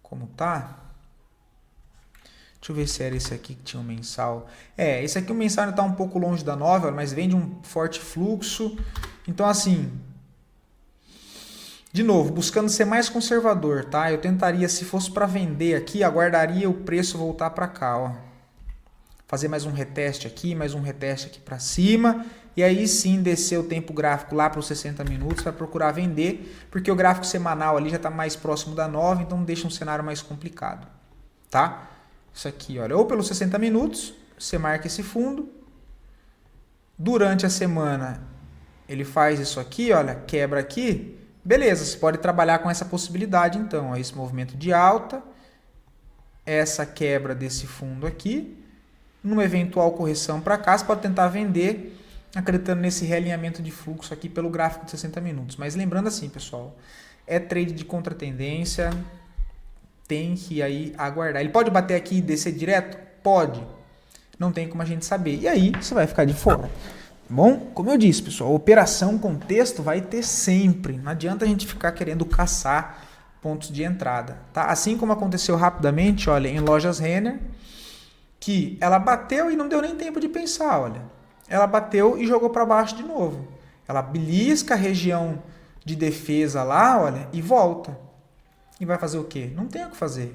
Como tá? Deixa eu ver se era esse aqui que tinha um mensal. Esse aqui o mensal ainda está um pouco longe da 9, mas vem de um forte fluxo. Então, assim, de novo, buscando ser mais conservador, tá? Eu tentaria, se fosse para vender aqui, aguardaria o preço voltar para cá, ó. Fazer mais um reteste aqui para cima. E aí sim descer o tempo gráfico lá para os 60 minutos para procurar vender, porque o gráfico semanal ali já está mais próximo da 9, então deixa um cenário mais complicado, tá? Isso aqui, olha, ou pelos 60 minutos, você marca esse fundo. Durante a semana, ele faz isso aqui, olha, quebra aqui. Beleza, você pode trabalhar com essa possibilidade, então. Ó, esse movimento de alta, essa quebra desse fundo aqui. Numa eventual correção para cá, você pode tentar vender, acreditando nesse realinhamento de fluxo aqui pelo gráfico de 60 minutos. Mas lembrando assim, pessoal, é trade de contratendência, tem que aí aguardar. Ele pode bater aqui e descer direto? Pode. Não tem como a gente saber. E aí você vai ficar de fora. Tá bom? Como eu disse, pessoal, operação com texto vai ter sempre. Não adianta a gente ficar querendo caçar pontos de entrada. Tá? Assim como aconteceu rapidamente, olha, em lojas Renner, que ela bateu e não deu nem tempo de pensar, olha. Ela bateu e jogou para baixo de novo. Ela belisca a região de defesa lá, olha, e volta. E vai fazer o quê? Não tem o que fazer.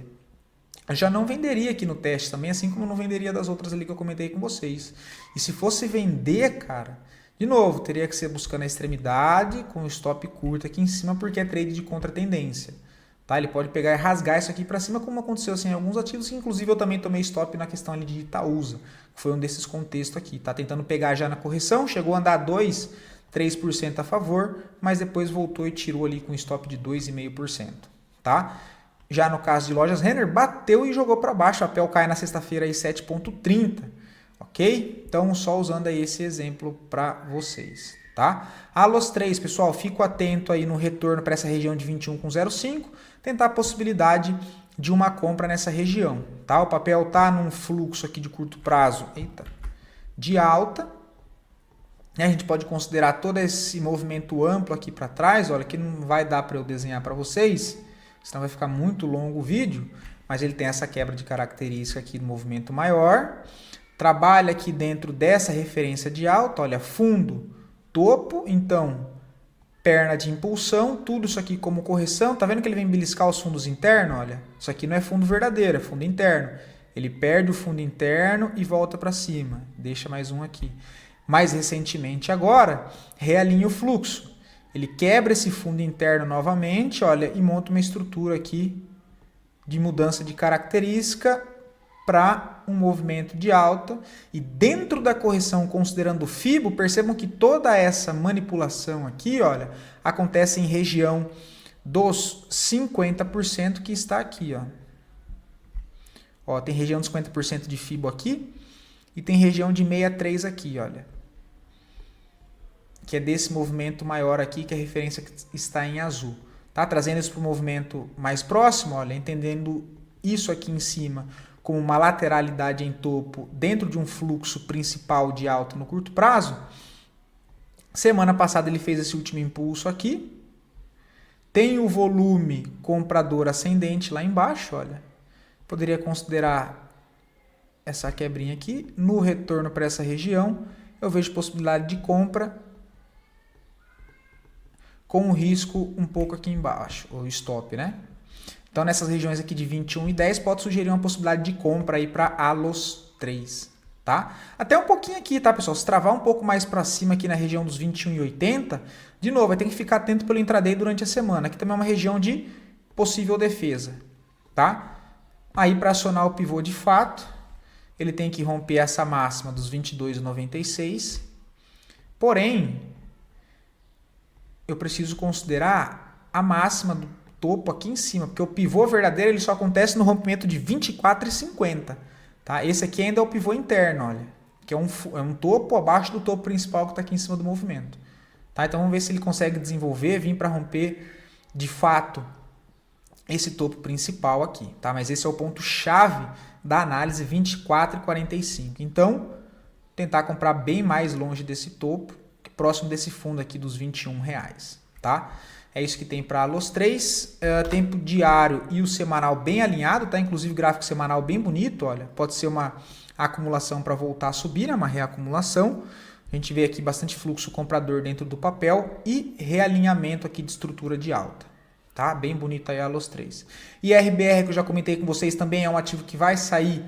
Eu já não venderia aqui no teste também, assim como não venderia das outras ali que eu comentei com vocês. E se fosse vender, cara, de novo, teria que ser buscando a extremidade com o stop curto aqui em cima, porque é trade de contra-tendência. Tá? Ele pode pegar e rasgar isso aqui para cima, como aconteceu assim, em alguns ativos, que inclusive eu também tomei stop na questão ali de Itaúsa, que foi um desses contextos aqui. Tá tentando pegar já na correção, chegou a andar 2, 3% a favor, mas depois voltou e tirou ali com stop de 2,5%. Tá? Já no caso de lojas Renner, bateu e jogou para baixo. A PEL cai na sexta-feira aí 7,30. Ok? Então, só usando aí esse exemplo para vocês. tá? ALOS 3, pessoal, fico atento aí no retorno para essa região de 21,05, tentar a possibilidade de uma compra nessa região, tá? O papel tá num fluxo aqui de curto prazo, de alta. A gente pode considerar todo esse movimento amplo aqui para trás, olha, que não vai dar para eu desenhar para vocês, senão vai ficar muito longo o vídeo, mas ele tem essa quebra de característica aqui do movimento maior, trabalha aqui dentro dessa referência de alta, olha, fundo, topo, então, perna de impulsão, tudo isso aqui como correção, tá vendo que ele vem beliscar os fundos internos, olha, isso aqui não é fundo verdadeiro, é fundo interno, ele perde o fundo interno e volta para cima, deixa mais um aqui. Mais recentemente agora, realinha o fluxo. Ele quebra esse fundo interno novamente, olha, e monta uma estrutura aqui de mudança de característica para um movimento de alta. E dentro da correção, considerando o FIBO, percebam que toda essa manipulação aqui, olha, acontece em região dos 50% que está aqui, ó. Ó, tem região dos 50% de FIBO aqui e tem região de 63 aqui, olha. Que é desse movimento maior aqui, que a referência está em azul. Tá? Trazendo isso para o movimento mais próximo, olha, entendendo isso aqui em cima como uma lateralidade em topo dentro de um fluxo principal de alta no curto prazo. Semana passada ele fez esse último impulso aqui. Tem o volume comprador ascendente lá embaixo, olha. Poderia considerar essa quebrinha aqui. No retorno para essa região, eu vejo possibilidade de compra com o risco um pouco aqui embaixo, o stop, né? Então, nessas regiões aqui de 21 e 10, pode sugerir uma possibilidade de compra aí para ALOS 3, tá? Até um pouquinho aqui, tá, pessoal? Se travar um pouco mais para cima aqui na região dos 21 e 80, de novo, vai ter que ficar atento pelo intraday durante a semana. Aqui também é uma região de possível defesa, tá? Aí, para acionar o pivô de fato, ele tem que romper essa máxima dos 22,96. Porém, eu preciso considerar a máxima do topo aqui em cima, porque o pivô verdadeiro ele só acontece no rompimento de 24,50. Tá? Esse aqui ainda é o pivô interno, olha, que é um topo abaixo do topo principal que está aqui em cima do movimento. Tá? Então vamos ver se ele consegue desenvolver, vir para romper de fato esse topo principal aqui. Tá? Mas esse é o ponto-chave da análise 24,45. Então, tentar comprar bem mais longe desse topo, próximo desse fundo aqui dos R$21, tá? É isso que tem para ALOS 3, tempo diário e o semanal bem alinhado, tá? Inclusive gráfico semanal bem bonito, olha, pode ser uma acumulação para voltar a subir, né? Uma reacumulação. A gente vê aqui bastante fluxo comprador dentro do papel e realinhamento aqui de estrutura de alta, tá? Bem bonito aí a ALOS 3. E RBR, que eu já comentei com vocês, também é um ativo que vai sair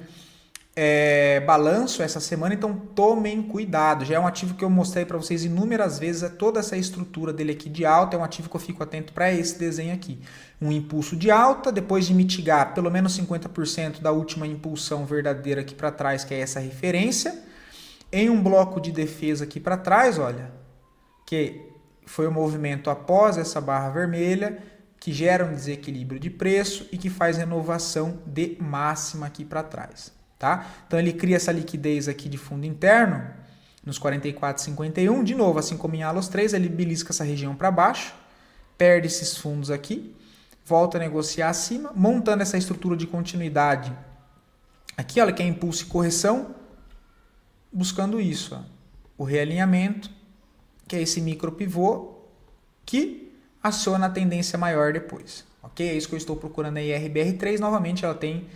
balanço essa semana, então tomem cuidado. Já é um ativo que eu mostrei para vocês inúmeras vezes, toda essa estrutura dele aqui de alta, é um ativo que eu fico atento para esse desenho aqui. Um impulso de alta, depois de mitigar pelo menos 50% da última impulsão verdadeira aqui para trás, que é essa referência, em um bloco de defesa aqui para trás, olha, que foi o movimento após essa barra vermelha, que gera um desequilíbrio de preço e que faz renovação de máxima aqui para trás. Tá? Então ele cria essa liquidez aqui de fundo interno nos 44,51. De novo, assim como em ALOS 3, ele belisca essa região para baixo, perde esses fundos aqui, volta a negociar acima, montando essa estrutura de continuidade. Aqui, olha, que é impulso e correção, buscando isso, ó, o realinhamento, que é esse micro pivô que aciona a tendência maior depois. Ok? É isso que eu estou procurando aí. RBR3, novamente, ela tem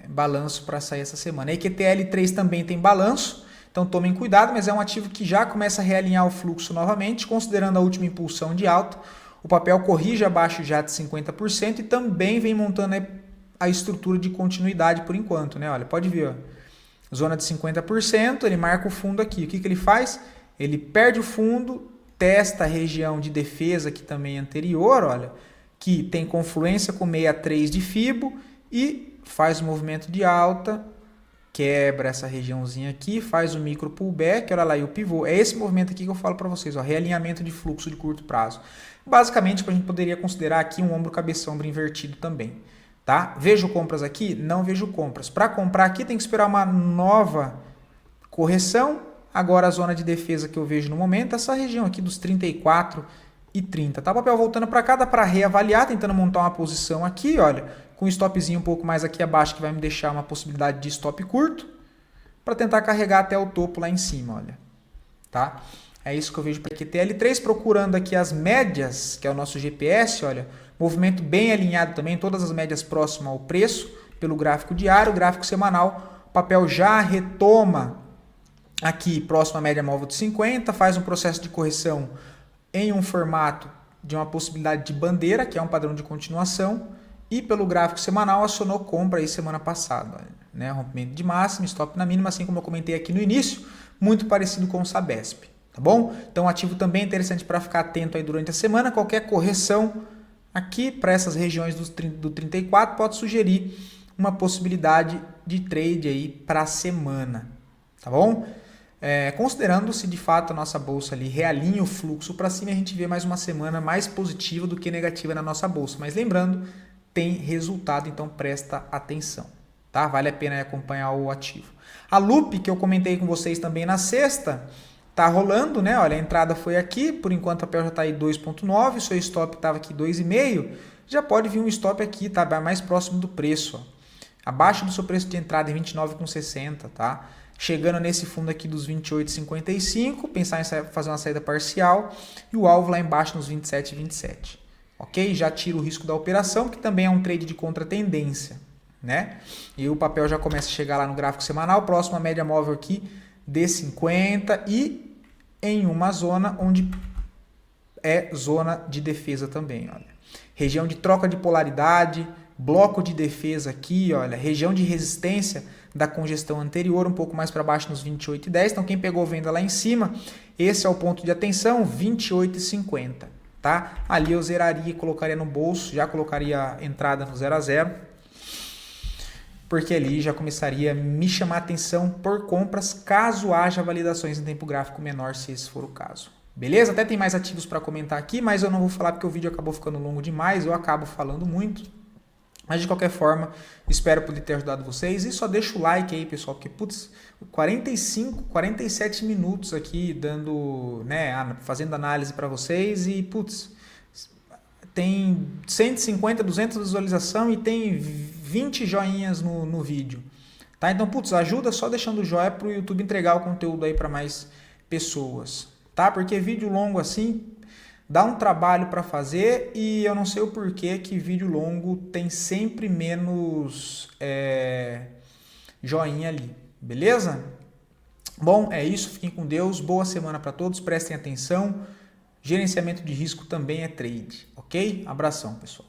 balanço para sair essa semana. A EQTL3 também tem balanço, então tomem cuidado, mas é um ativo que já começa a realinhar o fluxo novamente, considerando a última impulsão de alta. O papel corrige abaixo já de 50% e também vem montando a estrutura de continuidade por enquanto, né? Olha, pode ver, ó, zona de 50%, ele marca o fundo aqui. O que ele faz? Ele perde o fundo, testa a região de defesa que também é anterior, olha, que tem confluência com 63 de FIBO, e faz o movimento de alta, quebra essa regiãozinha aqui, faz o micro pullback, olha lá, e o pivô. É esse movimento aqui que eu falo para vocês, ó, realinhamento de fluxo de curto prazo. Basicamente, a gente poderia considerar aqui um ombro cabeça-ombro invertido também. Tá? Vejo compras aqui? Não vejo compras. Para comprar aqui tem que esperar uma nova correção, Agora a zona de defesa que eu vejo no momento, essa região aqui dos 34 e 30. Tá? O papel voltando para cá, dá para reavaliar, tentando montar uma posição aqui, olha, com um stopzinho um pouco mais aqui abaixo, que vai me deixar uma possibilidade de stop curto, para tentar carregar até o topo lá em cima, olha. Tá? É isso que eu vejo para QTL3, procurando aqui as médias, que é o nosso GPS, olha, movimento bem alinhado também, todas as médias próximas ao preço, pelo gráfico diário, gráfico semanal, o papel já retoma aqui próximo à média móvel de 50, faz um processo de correção em um formato de uma possibilidade de bandeira, que é um padrão de continuação, e pelo gráfico semanal acionou compra aí semana passada, né? Rompimento de máxima, stop na mínima, assim como eu comentei aqui no início, muito parecido com o Sabesp, tá bom? Então ativo também é interessante para ficar atento aí durante a semana, qualquer correção aqui para essas regiões do 34 pode sugerir uma possibilidade de trade aí para a semana, tá bom? Considerando se de fato a nossa bolsa ali realinha o fluxo para cima, a gente vê mais uma semana mais positiva do que negativa na nossa bolsa. Mas lembrando, tem resultado, então presta atenção, tá? Vale a pena acompanhar o ativo. A Loop, que eu comentei com vocês também na sexta, tá rolando, né? Olha, a entrada foi aqui, por enquanto o papel já está aí 2,9, o seu stop estava aqui 2,5, já pode vir um stop aqui, tá? Mais próximo do preço, ó. Abaixo do seu preço de entrada em 29,60, tá? Chegando nesse fundo aqui dos 28,55, pensar em fazer uma saída parcial e o alvo lá embaixo nos 27,27. Ok? Já tira o risco da operação, que também é um trade de contratendência, né? E o papel já começa a chegar lá no gráfico semanal, próximo à média móvel aqui de 50 e em uma zona onde é zona de defesa também, olha. Região de troca de polaridade, bloco de defesa aqui, olha, região de resistência da congestão anterior, um pouco mais para baixo nos 28,10. Então quem pegou venda lá em cima, esse é o ponto de atenção, 28,50, tá? Ali eu zeraria e colocaria no bolso, já colocaria a entrada no 0 a 0, porque ali já começaria a me chamar a atenção por compras, caso haja validações em tempo gráfico menor, se esse for o caso. Beleza? Até tem mais ativos para comentar aqui, mas eu não vou falar porque o vídeo acabou ficando longo demais, eu acabo falando muito. Mas de qualquer forma, espero poder ter ajudado vocês. E só deixa o like aí, pessoal, porque, putz, 47 minutos aqui dando, né, fazendo análise para vocês e, putz, tem 150, 200 visualização e tem 20 joinhas no vídeo. Tá? Então, putz, ajuda só deixando o joia para o YouTube entregar o conteúdo aí para mais pessoas. Tá? Porque vídeo longo assim dá um trabalho para fazer e eu não sei o porquê que vídeo longo tem sempre menos joinha ali, beleza? Bom, é isso, fiquem com Deus, boa semana para todos, prestem atenção, gerenciamento de risco também é trade, ok? Abração, pessoal.